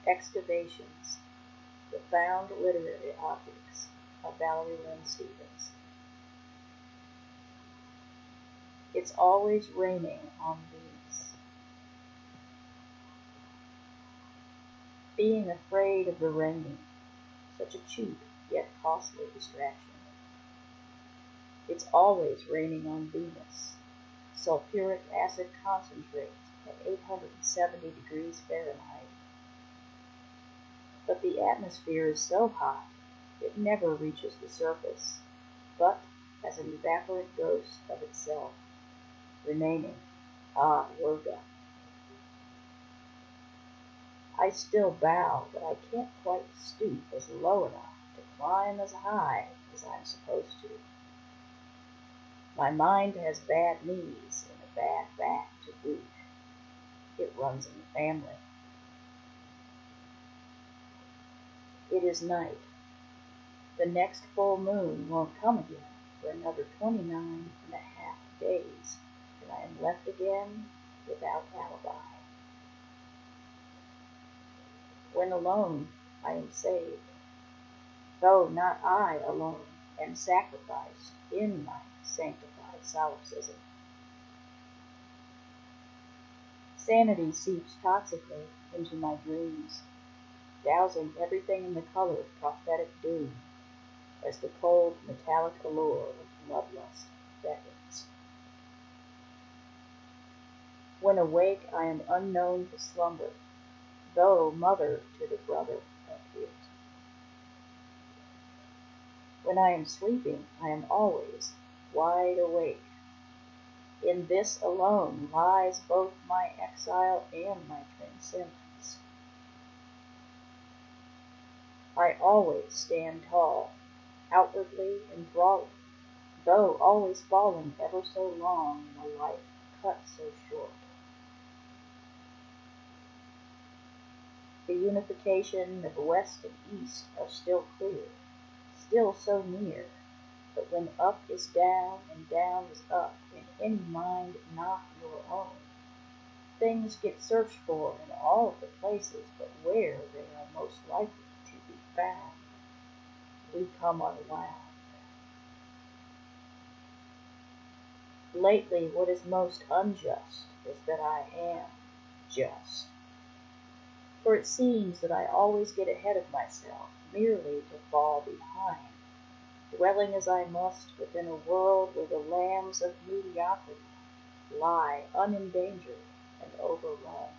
Excavations, the Found Literary Objects by ValerieLynnStephens. It's always raining on Venus. Being afraid of the rain, such a cheap yet costly distraction. It's always raining on Venus. Sulfuric acid concentrate at 870 degrees Fahrenheit. But the atmosphere is so hot, it never reaches the surface, but as an evaporate ghost of itself, remaining Yoga. I still bow, but I can't quite stoop as low enough to climb as high as I'm supposed to. My mind has bad knees and a bad back to boot. It runs in the family. It is night. The next full moon won't come again for another 29 and a half days, and I am left again without alibi. When alone, I am saved, though not I alone am sacrificed in my sanctified solipsism. Sanity seeps toxically into my dreams, dousing everything in the color of prophetic doom, as the cold metallic allure of bloodlust beckons. When awake, I am unknown to slumber, though mother to the brother of it. When I am sleeping, I am always wide awake. In this alone lies both my exile and my transcendence. I always stand tall, outwardly enthralling, though always falling ever so long in a life cut so short. The unification of west and east are still clear, still so near, but when up is down and down is up in any mind not your own, things get searched for in all of the places but where they are most likely to be found, we come unwound. Lately, what is most unjust is that I am just. For it seems that I always get ahead of myself, merely to fall behind, dwelling as I must within a world where the lambs of mediocrity lie unendangered and overrun.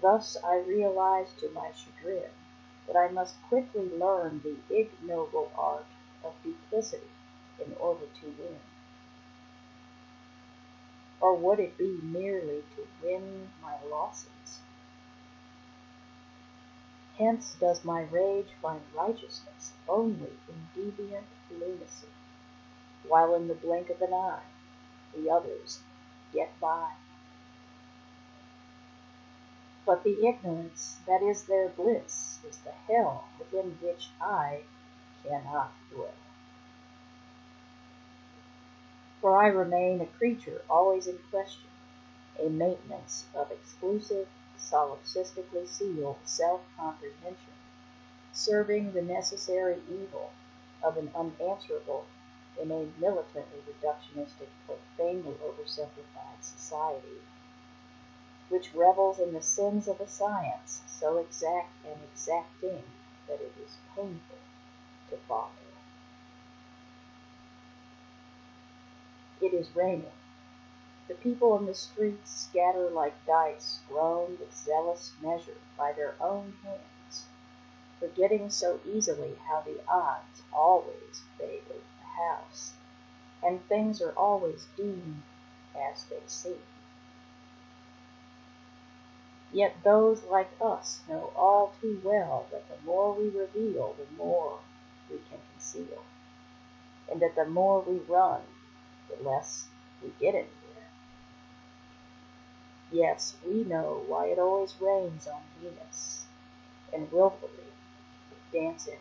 Thus I realize to my chagrin that I must quickly learn the ignoble art of duplicity in order to win. Or would it be merely to win my losses? Hence does my rage find righteousness only in deviant lunacy, while in the blink of an eye the others get by. But the ignorance that is their bliss is the hell within which I cannot dwell. For I remain a creature always in question, a maintenance of exclusive, solipsistically sealed self-comprehension, serving the necessary evil of an unanswerable in a militantly reductionistic, profanely oversimplified society, which revels in the sins of a science so exact and exacting that it is painful to follow. It is raining. The people in the streets scatter like dice thrown with zealous measure by their own hands, forgetting so easily how the odds always favor the house, and things are always deemed as they seem. Yet those like us know all too well that the more we reveal, the more we can conceal, and that the more we run, the less we get in here. Yes, we know why it always rains on Venus, and willfully dance in it.